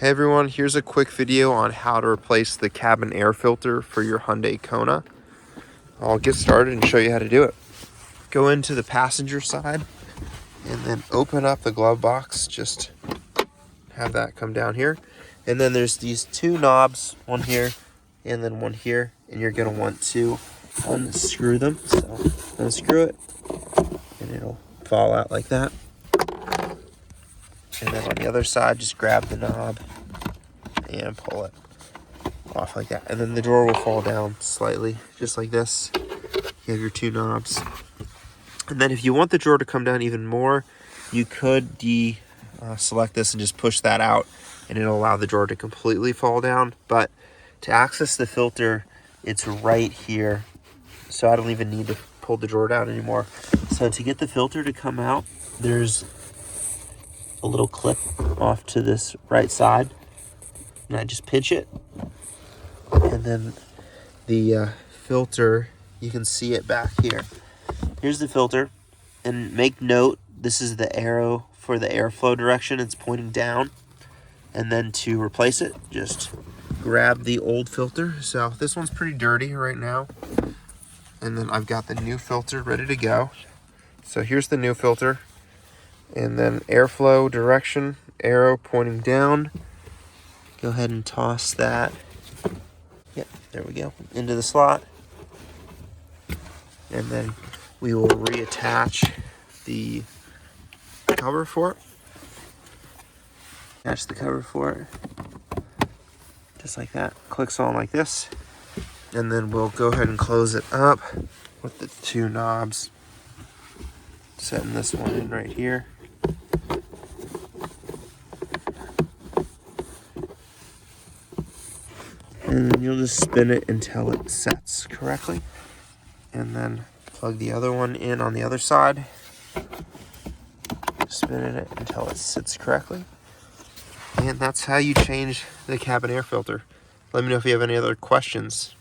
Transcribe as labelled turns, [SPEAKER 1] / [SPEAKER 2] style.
[SPEAKER 1] Hey everyone, here's a quick video on how to replace the cabin air filter for your Hyundai Kona. I'll get started and show you how to do it. Go into the passenger side and then open up the glove box. Just have that come down here. And then there's these two knobs, one here and then one here. And you're gonna want to unscrew them. So unscrew it and it'll fall out like that. And then on the other side, just grab the knob and pull it off like that. And then the drawer will fall down slightly, just like this. You have your two knobs. And then if you want the drawer to come down even more, you could select this and just push that out, and it'll allow the drawer to completely fall down. But to access the filter, it's right here. So I don't even need to pull the drawer down anymore. So to get the filter to come out, there's a little clip off to this right side, and I just pinch it, and then the filter, you can see it back here. Here's the filter, and make note, this is the arrow for the airflow direction. It's pointing down. And then to replace it, just grab the old filter. So this one's pretty dirty right now, and then I've got the new filter ready to go. So here's the new filter. And then airflow direction, arrow pointing down. Go ahead and toss that. Yep, there we go, into the slot. And then we will reattach the cover for it. Attach the cover for it. Just like that. Clicks on like this. And then we'll go ahead and close it up with the two knobs. Setting this one in right here. And then you'll just spin it until it sets correctly. And then plug the other one in on the other side. Spinning it until it sits correctly. And that's how you change the cabin air filter. Let me know if you have any other questions.